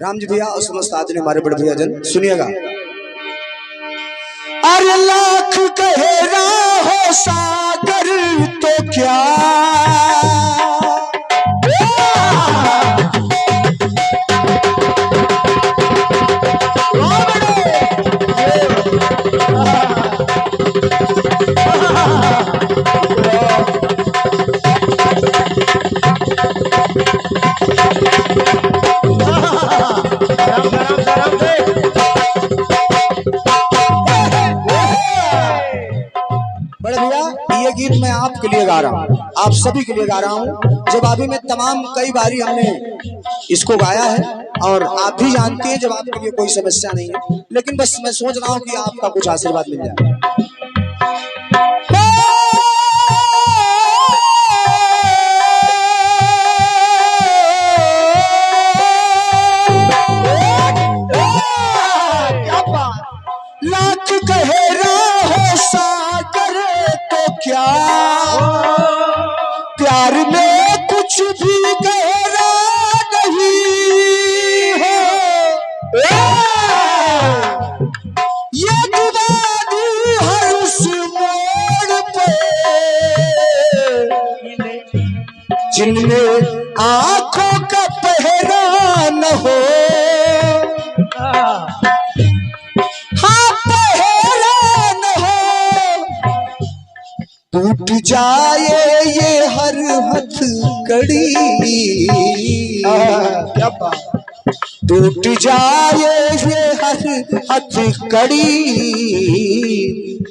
राम जी भैया और समस्त आदमी हमारे बड़े भैया जन सुनिएगा। अरे लाख गहरा हो सागर तो क्या बड़े भैया, ये गीत मैं आपके लिए गा रहा हूँ, आप सभी के लिए गा रहा हूँ। जब अभी में तमाम कई बारी हमने इसको गाया है और आप भी जानते हैं जब आपके लिए कोई समस्या नहीं है, लेकिन बस मैं सोच रहा हूँ कि आपका कुछ आशीर्वाद मिल जाए। लाख गहरा हो सागर तो क्या प्यार में कुछ भी गहरा नहीं है। ये दीवानी हर उस मोड़ पे जिनमें आंखों का पहरा न हो, टूट जाए ये हर हथकड़ी, टूट जाए ये हर हथकड़ी,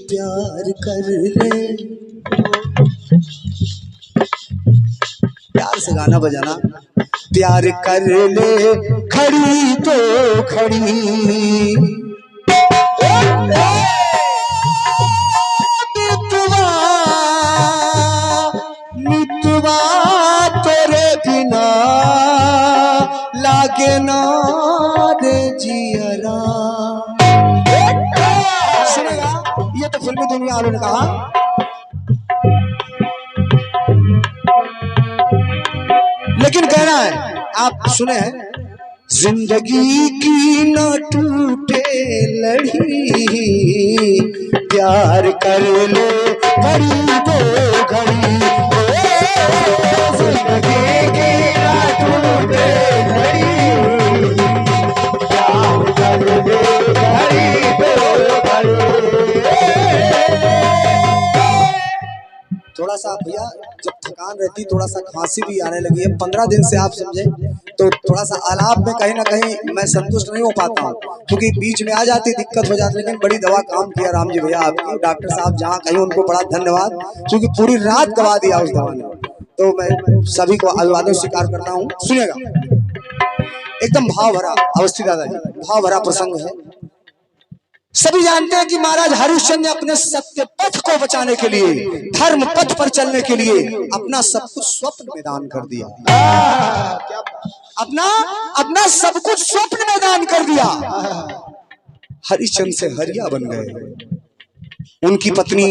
प्यार कर ले। प्यार से गाना बजाना। प्यार कर ले खड़ी तो खड़ी, मितवा तेरे बिना लागे ना रे जियरा। सुनेगा, ये तो फिल्मी दुनिया वालों ने कहा। लेकिन कहना है, आप सुने हैं, जिंदगी की न टूटे लड़ी, प्यार कर ले घड़ी दो घड़ी, जिंदगी की न टूटे लड़ी, प्यार कर ले घड़ी दो घड़ी। थोड़ा सा भैया जब थकान रहती, थोड़ा सा खांसी भी आने लगी है, 15 दिन से आप समझे, तो थोड़ा सा आलाप में कहीं ना कहीं मैं संतुष्ट नहीं हो पाता हूँ, क्योंकि बीच में आ जाती दिक्कत हो जाती। लेकिन बड़ी दवा काम किया राम जी भैया आपकी, डॉक्टर साहब जहाँ कहीं उनको बड़ा धन्यवाद, क्योंकि पूरी रात गवा दिया उस दवा ने। तो मैं सभी को अभिवादन स्वीकार करता हूँ। सुनिएगा, एकदम भाव भरा, अवस्थी दादाजी भाव भरा प्रसंग है। सभी जानते हैं कि महाराज हरिश्चंद्र ने अपने सत्य पथ को बचाने के लिए, धर्म पथ पर चलने के लिए अपना सब कुछ स्वप्न में दान कर दिया। अपना सब कुछ स्वप्न में दान कर दिया। हरिश्चंद्र से हरिया बन गए। उनकी पत्नी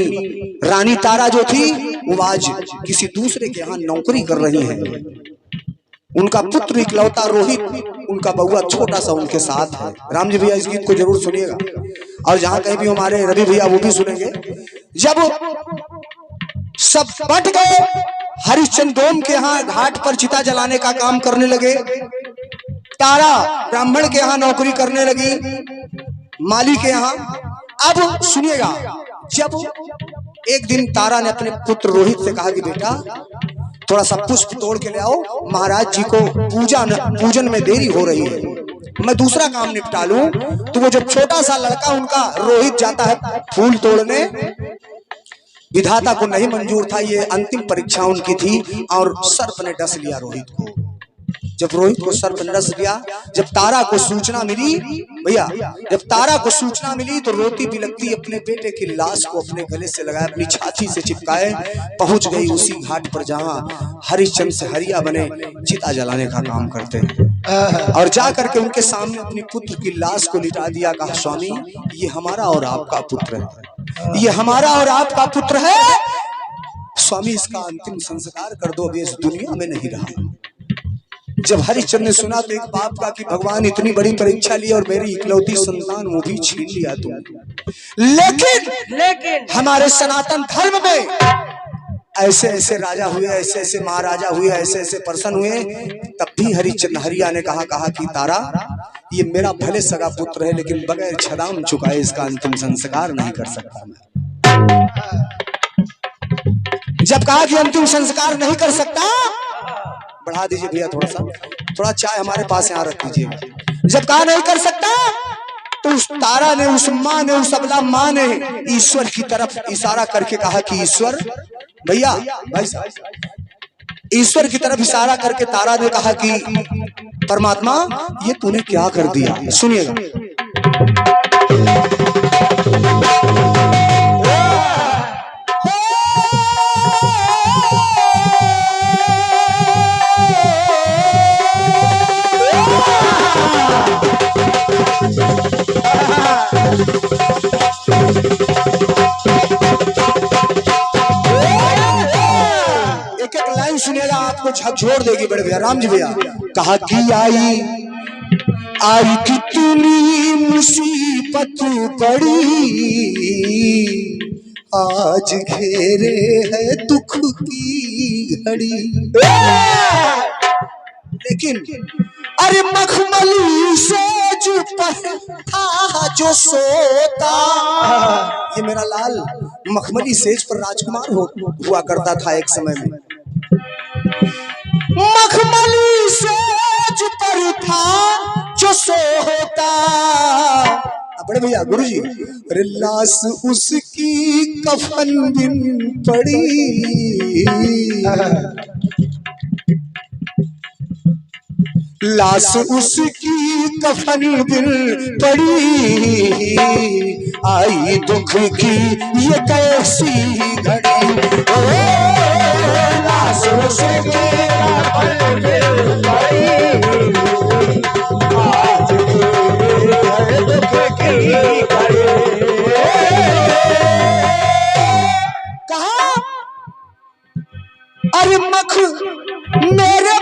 रानी तारा जो थी, वो आज किसी दूसरे के यहाँ नौकरी कर रही है। उनका पुत्र इकलौता रोहित, उनका बउआ छोटा सा उनके साथ है। राम जी भैया इस गीत को जरूर सुनिएगा, और जहां कहीं भी हमारे रवि भैया वो भी सुनेंगे। जब सब बट गए, हरिश्चंद्र डोम के यहाँ घाट पर चिता जलाने का काम करने लगे। तारा ब्राह्मण के यहाँ नौकरी करने लगी, माली के यहाँ। अब सुनिएगा, जब एक दिन तारा ने अपने पुत्र रोहित से कहा कि बेटा थोड़ा सा पुष्प तोड़ के ले आओ, महाराज जी को पूजन में देरी हो रही है, मैं दूसरा काम निपटा लूं। तो वो जब छोटा सा लड़का उनका रोहित जाता है फूल तोड़ने, विधाता को नहीं मंजूर था, ये अंतिम परीक्षा उनकी थी, और सर्प ने डस लिया रोहित को। जब रोहित को सर्प ने डस लिया, जब तारा को सूचना मिली भैया, जब तारा को सूचना मिली तो रोती बिलखती अपने बेटे की लाश को अपने गले से लगाए, अपनी छाती से चिपकाए, पहुंच गई उसी घाट पर जहां हरिश्चंद्र से हरिया बने चिता जलाने का काम करते हैं। और जा करके उनके सामने अपनी पुत्र की लाश को लिटा दिया। कहा, स्वामी ये हमारा और आपका पुत्र है, ये हमारा और आपका पुत्र है, स्वामी इसका अंतिम संस्कार कर दो, अभी इस दुनिया में नहीं रहा। जब हरिश्चंद्र ने सुना तो एक बाप का कि भगवान इतनी बड़ी परीक्षा ली और मेरी इकलौती संतान वो भी छीन लिया तुमने। लेकिन हमारे सनातन धर्म में ऐसे ऐसे राजा हुए, ऐसे ऐसे महाराजा हुए, ऐसे ऐसे पर्सन हुए, तब भी हरिश्चंद्र हरिया ने कहा कि तारा ये मेरा भले सगा पुत्र है लेकिन बगैर छदाम चुकाए इसका अंतिम संस्कार नहीं कर सकता मैं। जब कहा कि अंतिम संस्कार नहीं कर सकता, बढ़ा दीजिए भैया थोड़ा चाय हमारे पास यहाँ रख दीजिए। जब कहा नहीं कर सकता तो उस तारा ने, उस माँ ने, उस अबला माँ ने ईश्वर की तरफ इशारा करके कहा कि ईश्वर भैया भाई साहब, ईश्वर की तरफ इशारा करके तारा ने कहा कि परमात्मा ये तूने क्या कर दिया। सुनिएगा, सुनिएगा, आपको झकझोर देगी बड़े भैया राम जी भैया। कहा कि आई कितनी मुसीबत पड़ी, आज घेरे है दुख की घड़ी। लेकिन अरे मखमली सेज पर था जो सोता, ये मेरा लाल मखमली सेज पर राजकुमार हुआ करता था एक समय में। मखमली सेज पर था जो सोता, बड़े भैया गुरुजी, अरे लाश उसकी कफन बिन पड़ी, लाश उसकी कफन बिन पड़ी, आई दुख की ये कैसी घड़ी। लाश उसकी कफन बिन पड़ी, आज दुख की घड़ी। कहा अरे मख मेरे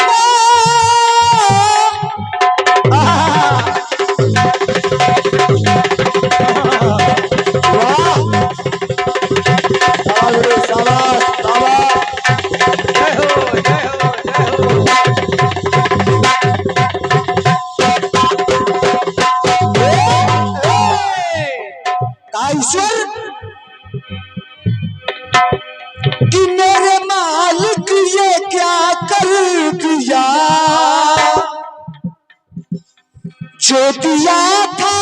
कि मेरे मालिक ये क्या कर दिया, जो दिया था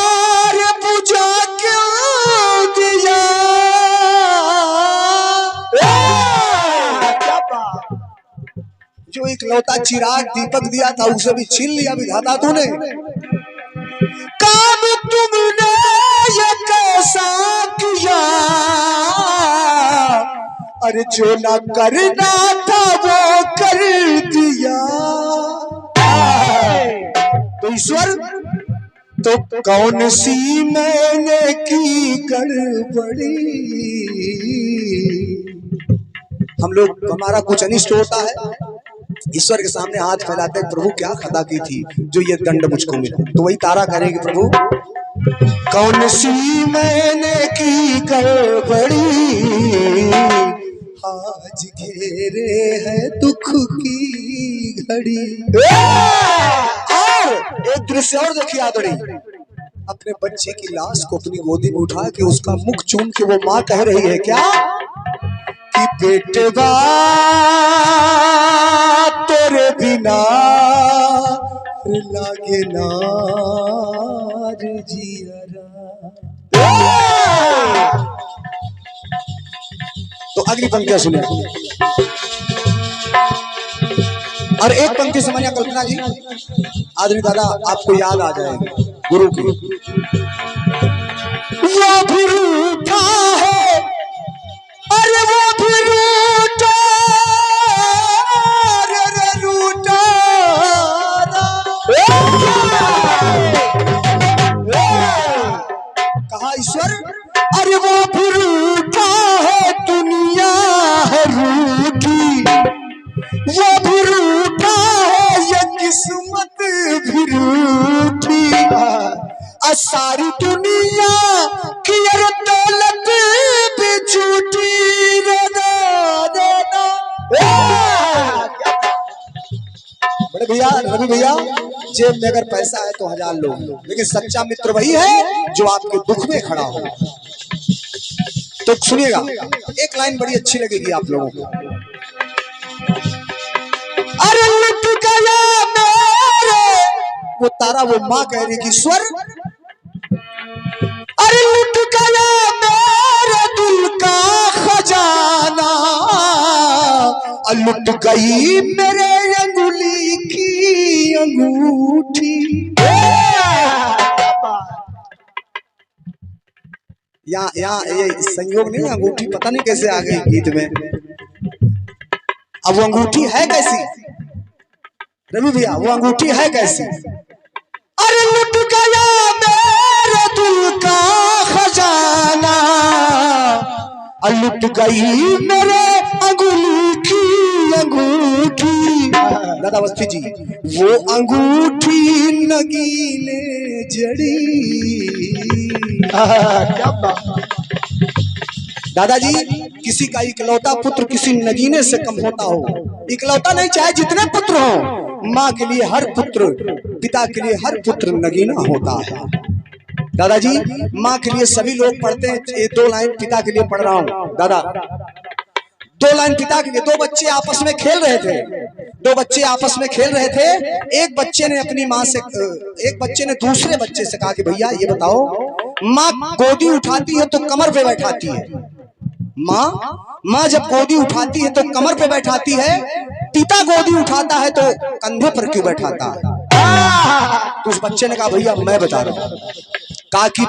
रे बुझा क्यों दिया। जो एक लौता चिराग दीपक दिया था उसे भी छीन लिया विधाता तूने। काम तुमने ये कैसा किया, अरे जो ना करना था वो कर दिया। तो ईश्वर तो कौन सी मैंने की गड़बड़ी। हम लोग, हमारा कुछ अनिष्ट होता है, ईश्वर के सामने हाथ फैलाते हैं, प्रभु क्या खता की थी जो ये दंड मुझको मिला। तो वही तारा करेगी, प्रभु कौन सी मैंने की गड़बड़ी, आज घेरे है दुख की घड़ी। और एक दृश्य और देखिए आदड़ी, अपने बच्चे की लाश को अपनी गोदी में उठा के उसका मुख चूम के वो माँ कह रही है क्या कि बेटवा तेरे बिना लागे ना रे जियरा। तो अगली पंक्तियां सुने और एक पंक्ति समझिए कल्पना जी, आदमी दादा आपको याद आ जाएगी गुरु की। वो भी रूठा है, अरे वो भी रूठा, अरे रूठा। कहा ईश्वर, अरे वो भी रूठा है, दुनिया है रूठी, वो भी रूठा है, ये किस्मत भैया, रवि भैया, जेब में अगर पैसा है तो 1000 लो, लेकिन सच्चा मित्र वही है जो आपके दुख में खड़ा हो। तो सुनिएगा, एक लाइन बड़ी अच्छी लगेगी आप लोगों को। अरे लुट गया मेरे, वो तारा वो माँ कह रही कि स्वर, अरे लुट गया मेरे दिल का खजाना, लुट गई मेरे अंगुली की अंगूठी। यहाँ ये संयोग नहीं, अंगूठी पता नहीं कैसे आ गई गीत में। अब वो अंगूठी है कैसी रवि भैया, वो अंगूठी है कैसी? अरे लुट गया मेरे दिल का खजाना, लुट गई मेरे अंगुली की अंगूठी। दादा अवस्थी जी, वो अंगूठी नगीने जड़ी। क्या बात। दादाजी, किसी का इकलौता पुत्र किसी नगीने से कम होता हो? इकलौता नहीं, चाहे जितने पुत्र हो, माँ के लिए हर पुत्र, पिता के लिए हर पुत्र नगीना होता है। दादाजी, माँ के लिए सभी लोग पढ़ते हैं। ये 2 लाइन पिता के लिए पढ़ रहा हूँ दादा, 2 लाइन पिता के लिए। 2 बच्चे आपस में खेल रहे थे, 2 बच्चे आपस में खेल रहे थे। एक बच्चे ने अपनी माँ से, एक बच्चे ने दूसरे बच्चे से कहा कि भैया ये बताओ, माँ गोदी उठाती है तो कमर पे बैठाती है, माँ जब गोदी उठाती है तो कमर पे बैठाती है, पिता गोदी उठाता है तो कंधे पर क्यों बैठाता है? तो उस बच्चे ने कहा भैया मैं बता रहा हूँ। कहा कि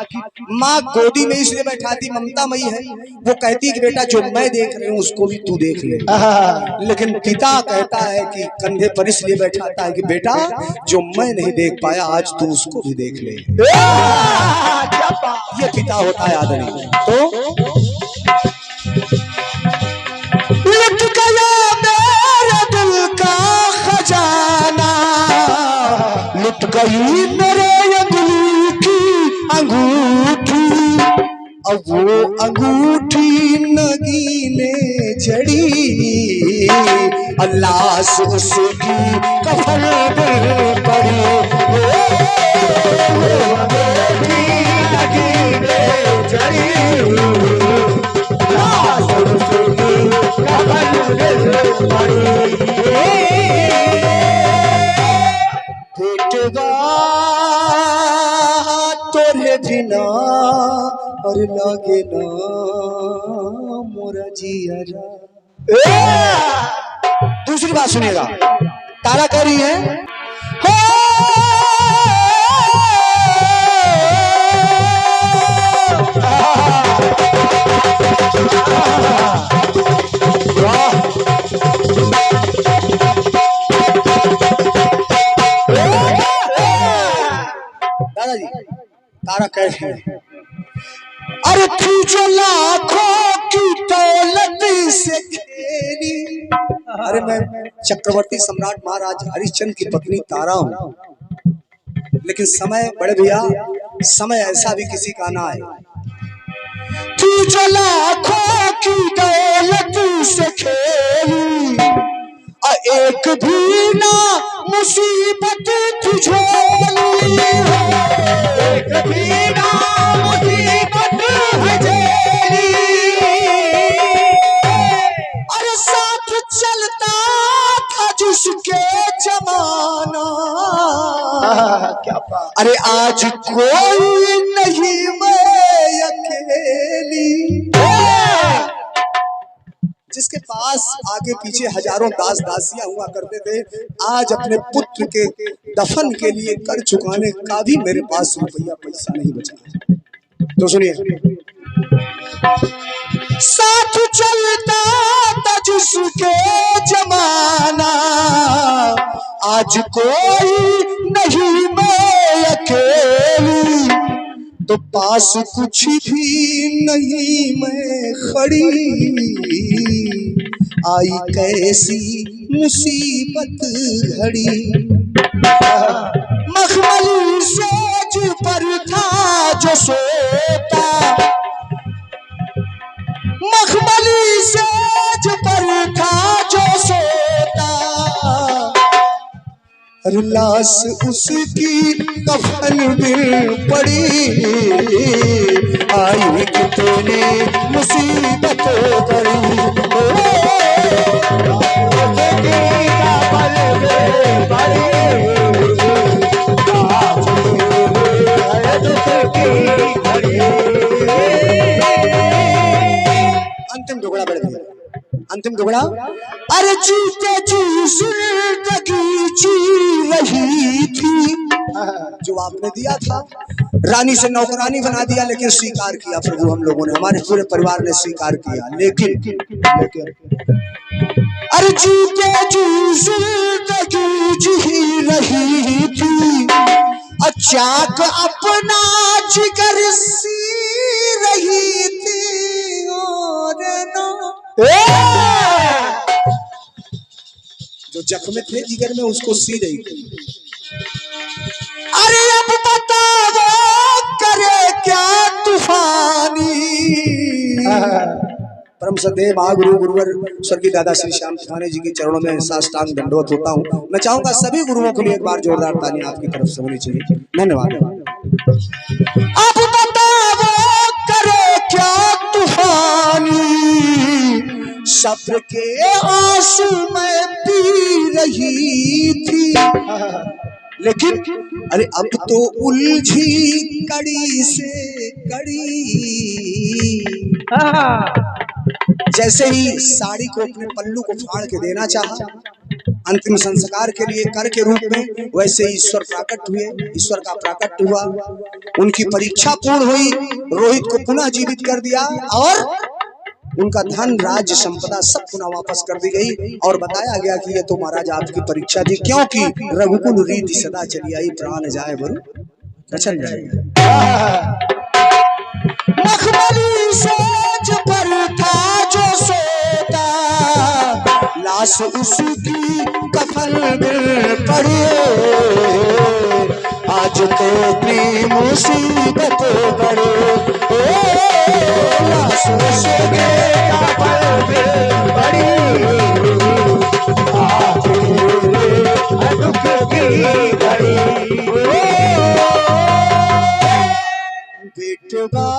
माँ गोदी में इसलिए बैठाती, ममता मई है, वो कहती है कि बेटा जो मैं देख रही हूँ उसको भी तू देख ले। लेकिन पिता कहता है कि कंधे पर इसलिए बैठाता है कि बेटा जो मैं नहीं देख पाया आज तू उसको भी देख ले। ये पिता होता है आदरणीय। तो लुट गया मेरे दिल का खजाना, लुट गई मेरे अंगुली की अंगूठी, अब वो अंगूठी नगीने जड़ी, अल्लाह से उसकी कफन में पड़ी, अंगूठी नगीने जड़ी, तोरे बिना और लागे ना मोरा जिया। दूसरी बात सुनिएगा, तारा कह रही है हो दादाजी, तारा कह रही है अरे तू जो लाखों की दौलत से खेली। अरे मैं चक्रवर्ती सम्राट महाराज हरिश्चंद्र की पत्नी तारा हूँ, लेकिन समय बड़े भैया, समय ऐसा भी किसी का ना आए। तू जो लाखों की दौलत से खेली, एक भी ना मुसीबत तुझोली, एक भी ना मुसीबत हजेली, अरे साथ चलता था जिसके जमाना, क्या बात। अरे आज कोई नहीं मैं अकेली, जिसके पास आगे पीछे हजारों दास दासियां हुआ करते थे, आज अपने पुत्र के दफन के लिए कर चुकाने का भी मेरे पास रुपया पैसा नहीं बचा। तो सुनिए, साथ चलता था जिसके जमाना, आज कोई नहीं मैं अकेली, तो पास कुछ भी नहीं मैं खड़ी, आई कैसी मुसीबत घड़ी, मखमली सेज पर था जो सोता, मखमली सेज पर था जो सोता, अरे लाश उसकी कफन में पड़ी, आई कितने मुसीबत करी। अंतिम टुकड़ा बढ़ गया, अंतिम टुकड़ा। अरे जीते जी जिंदगी जी रही थी, जो आपने दिया था, रानी से नौकरानी बना दिया, लेकिन स्वीकार किया प्रभु हम लोगों ने, हमारे पूरे परिवार ने स्वीकार किया। लेकिन अरे जीते जी जिंदगी जी रही थी, अचाक अपना जिगर सी रही थी, और ना जो जख्म थे जिगर में उसको सी रही थी। अरे अब बताओ करे क्या तूफानी। परम सदैव महागुरु गुरुवर स्वर्गीय दादा श्री श्याम तिवारी जी के चरणों में साष्टांग दंडवत होता हूँ। मैं चाहूंगा सभी गुरुओं के लिए एक बार जोरदार ताली आपकी तरफ से होनी चाहिए। धन्यवाद। अब बताओ करे क्या तूफानी, सब्र के आंसू में पी रही थी, लेकिन अरे अब तो उलझी कड़ी से कड़ी। जैसे ही साड़ी को अपने पल्लू को फाड़ के देना चाहा अंतिम संस्कार के लिए कर के रूप में, वैसे ईश्वर प्राकट हुए, ईश्वर का प्राकट हुआ, उनकी परीक्षा पूर्ण हुई, रोहित को पुनः जीवित कर दिया और उनका धन राज्य संपदा सब पुनः वापस कर दी गई। और बताया गया कि ये तो महाराज आपकी परीक्षा थी, क्योंकि रघुकुल रीति सदा चली आई, प्राण जाए बरु रचन जाएगा। मखमली सेज पर था जो सोता, लाश उसकी कफन में पड़ी, आज तो अपनी मुसीबत बड़ी, लाश उसकी कफन में पड़ी, आज दुख की घड़ी। बेटवा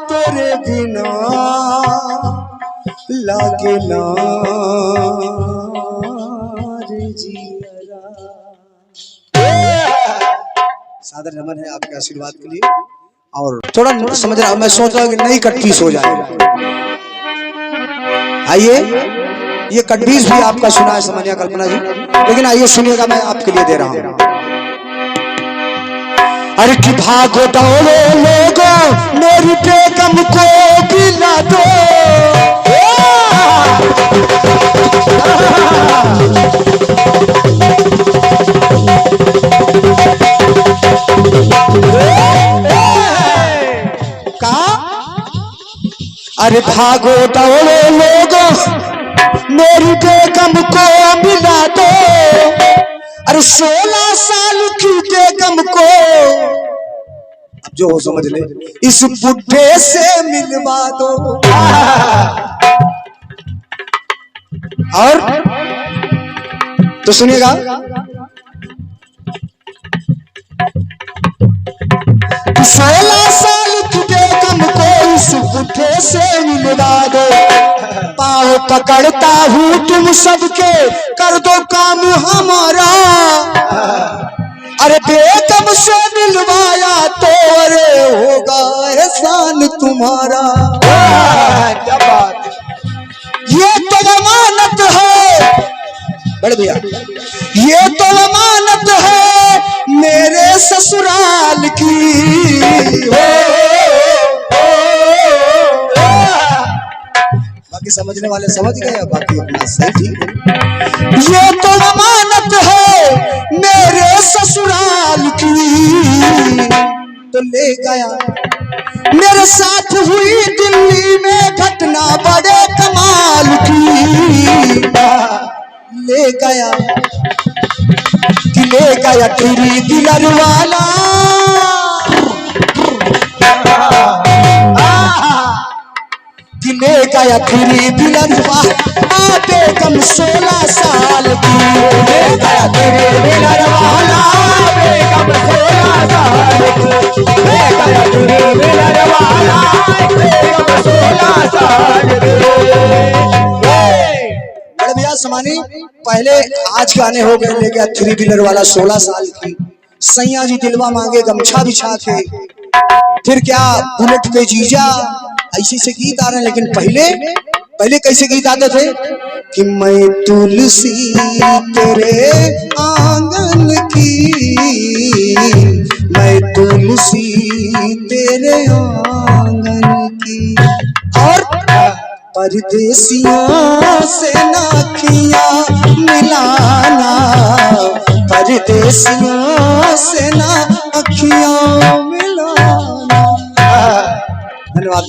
तेरे बिना लागे ना रे जियरा। सादर नमन है आपके आशीर्वाद के लिए। और थोड़ा समझ रहा हूं, मैं सोच रहा हूं कि नई कट पीस हो जाए। आइए, ये कट पीस भी आपका सुना है समझिए कल्पना जी, लेकिन आइए सुनिएगा, मैं आपके लिए दे रहा हूं। अरे कि भागो दौड़ो लोगो मेरी बेगम को पिला दो, अरे भागो दौड़ो लोगो मेरी बेगम को मिला दो, अरे 16 साल की बेगम को, अब जो हो समझ ले, इस बुढ़े से मिलवा दो। और तो सुनिएगा, 16 साल की बेगम को इस बुढ़े से मिलवा दो, पाँव पकड़ता हूँ तुम सबके कर दो काम हमारा, अरे बेगम से मिलवाया तो अरे होगा एहसान तुम्हारा। क्या बात, ये तो अमानत है बड़े भैया, ये तो अमानत है मेरे ससुराल की, बाकी समझने वाले समझ गए, बाकी अपना सही ठीक है। ये तो अमानत है मेरे ससुराल की, तो ले गया मेरे साथ हुई दिल्ली में घटना बड़े कमाल की, ले गया कि ले गया तेरी दिलर वाला, कि ले गया तेरी बिलरवा बेगम 16 साल की, ले गया तेरी बिलरवा बेगम 16 साल की, ले गया तेरी बिलरवा बेगम 16 साल की। बड़े भैया समानी पहले आज गाने हो गए, ले गया थ्री व्हीलर वाला 16 साल की, सैया जी दिलवा मांगे गमछा बिछा के, फिर क्या बुलेट पे जीजा, ऐसे से गीत आ रहे हैं। लेकिन पहले कैसे गीत आते थे कि मैं तुलसी तेरे आंगन की, मैं तुलसी तेरे आंगन की, और परदेसियों से नाखियां मिलाना, परदेसियों से नाखियां मिलाना। धन्यवाद।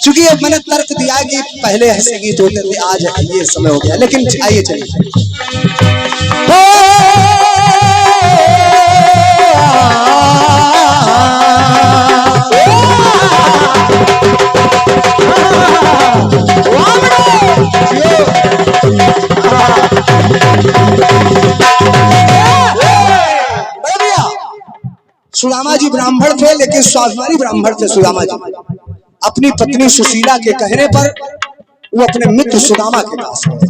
चूंकि मैंने तर्क दिया कि पहले ऐसे गीत होते थे, आज ये समय हो गया, लेकिन आइए चलिए। सुदामा जी ब्राह्मण थे, लेकिन स्वाभिमानी ब्राह्मण थे। सुदामा जी अपनी पत्नी सुशीला के कहने पर वो अपने मित्र सुदामा के पास गए,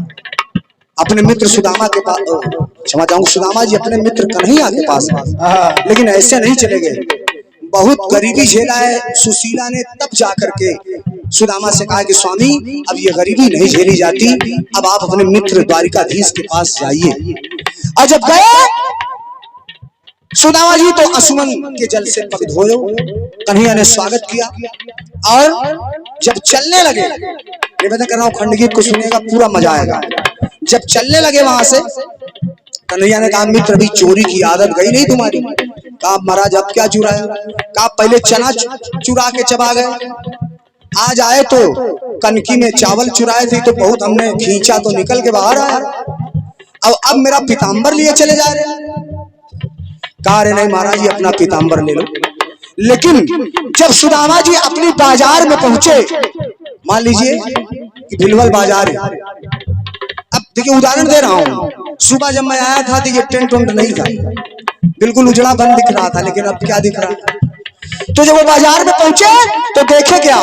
अपने मित्र सुदामा के पास, क्षमा चाहूंगा, सुदामा जी अपने मित्र कन्हैया के पास गए। लेकिन ऐसे नहीं चले गए, बहुत गरीबी झेला है सुशीला ने, तब जाकर के सुदामा से कहा कि स्वामी अब ये गरीबी नहीं झेली जाती, अब आप अपने मित्र द्वारिकाधीश के पास जाइए। और जब गए सुदामा जी तो असुमन के जल से पग धोए, कन्हैया ने स्वागत किया, और जब चलने लगे, निवेदन कर रहा हूं खंडगीत को सुनेगा पूरा मजा आएगा। जब चलने लगे वहां से, कन्हैया ने कहा मित्र अभी चोरी की आदत गई नहीं तुम्हारी? कहा महाराज अब क्या चुराया? कहा पहले चना चुरा के चबा गए, आज आए तो कनकी में चावल चुराए थे, तो बहुत हमने खींचा तो निकल के बाहर आया, अब मेरा पीताम्बर लिए चले जा रहे। कहा रे नहीं महाराज ये अपना पीताम्बर ले लो। लेकिन जब सुदामा जी अपनी बाजार में पहुंचे, मान लीजिए कि भिलवल बाजार है, अब देखिए उदाहरण दे रहा हूं, सुबह जब मैं आया था तो ये टेंट वेंट नहीं था, बिल्कुल उजड़ा बंद दिख रहा था, लेकिन अब क्या दिख रहा है। तो जब वो बाजार में पहुंचे तो देखे क्या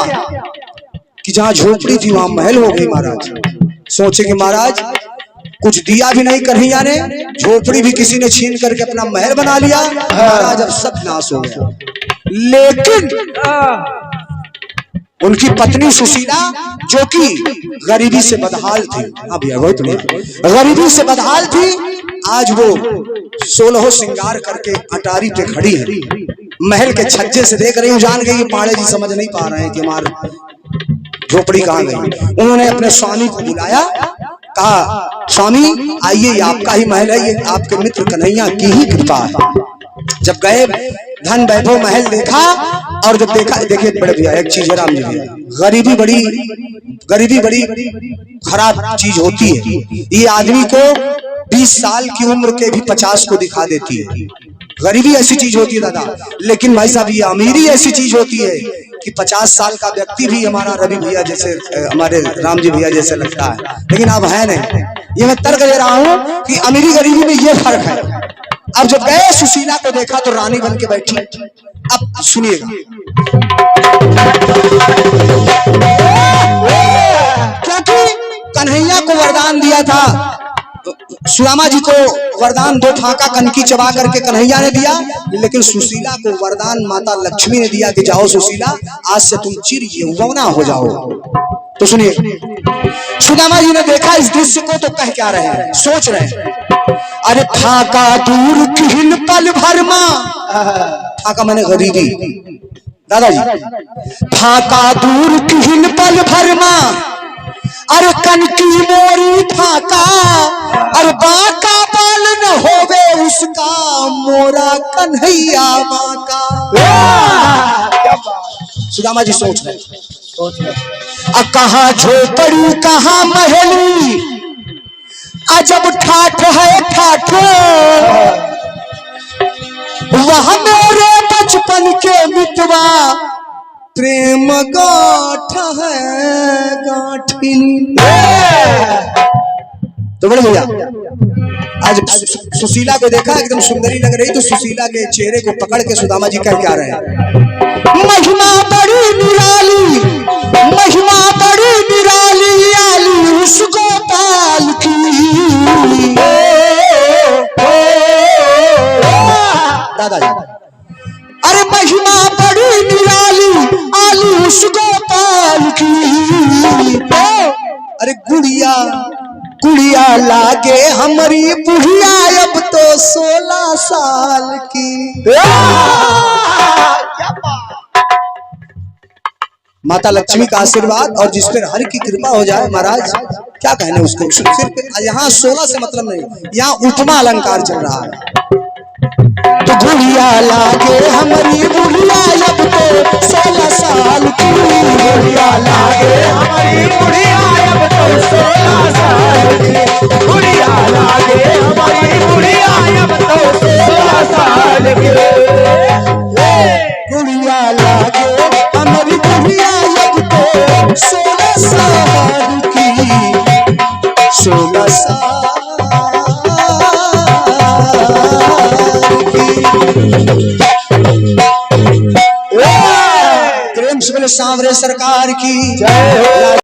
कि जहां झोपड़ी थी वहां महल हो गई। महाराज सोचे कि महाराज कुछ दिया भी नहीं कन्हैया ने, झोपड़ी भी किसी ने छीन करके अपना महल बना लिया, महाराज अब सब नाश हो गया। लेकिन उनकी पत्नी सुशीला जो कि गरीबी से बदहाल थी, अब गरीबी से बदहाल थी, आज वो 16 श्रृंगार करके अटारी पे खड़ी है, महल के छज्जे से देख रही हूँ, जान गई पाड़े जी समझ नहीं पा रहे हैं कि हमारी झोपड़ी कहाँ गई। उन्होंने अपने स्वामी को बुलाया, कहा स्वामी आइए आपका ही महल है, ये आपके मित्र कन्हैया की ही कृपा है। जब गए धन वैभव महल देखा, और जब देखा, देखिए बड़े भैया एक चीज है राम जी भैया, गरीबी बड़ी खराब चीज होती है। ये आदमी को 20 साल की उम्र के भी 50 को दिखा देती है। गरीबी ऐसी चीज होती है दादा, लेकिन भाई साहब ये अमीरी ऐसी चीज होती है कि 50 साल का व्यक्ति भी हमारा रवि भैया जैसे, हमारे राम जी भैया जैसे लगता है, लेकिन अब है नहीं। ये मैं तर्क दे रहा हूं कि अमीरी गरीबी में ये फर्क है। अब जब गए सुशीला को देखा तो रानी बन के बैठी। अब सुनिएगा, क्योंकि कन्हैया को वरदान दिया था, सुदामा जी को वरदान 2 फाका कनकी चबा करके कन्हैया ने दिया, लेकिन सुशीला को वरदान माता लक्ष्मी ने दिया कि जाओ सुशीला आज से तुम चिर यौवना हो जाओ। तो सुनिए, सुदामा जी ने देखा इस दृश्य को तो कह क्या रहे हैं, सोच रहे हैं, अरे फाका दूर किहिन पल भरमा, फाका मैंने गरीबी दादाजी, फाका दूर किहिन पल भरमा, अरे कनकी मोरी फाका, अरे बाका बाल न होवे उसका, मोरा कन्हैया बाका। सुदामा जी सोच रहे, कहाँ झोपड़ी कहाँ महली, अजब ठाठ है ठाठो, वह मेरे बचपन के मितवा, प्रेम गाठ है गाठिनी। तो बड़े भैया आज सुशीला को देखा एकदम सुंदरी लग रही, तो सुशीला के चेहरे को पकड़ के सुदामा जी कह क्या रहे हैं, महिमा बड़ी निराली, महिमा बड़ी निराली आली उस गोपाल की। दादाजी अरे महिमा बड़ी निराली आली उस गोपाल की। अरे गुड़िया गुड़िया लागे हमारी बुढ़िया अब तो 16 साल की। माता लक्ष्मी का आशीर्वाद और जिस पर हर की कृपा हो जाए महाराज, क्या कहने उसको। सिर्फ यहाँ 16 से मतलब नहीं, यहाँ उपमा अलंकार चल रहा है। तो गुड़िया लागे हमारी बुढ़िया अब तो 16 साल की। गुड़िया लागे हमारी बुढ़िया अब तो 16 साल की। गुड़िया लागे हमारी बुढ़िया अब तो 16 साल की। गुड़िया लागे हमारी बुढ़िया अब तो 16 साल की। 16 साल प्रेम से बोले सांवरे सरकार की जय हो।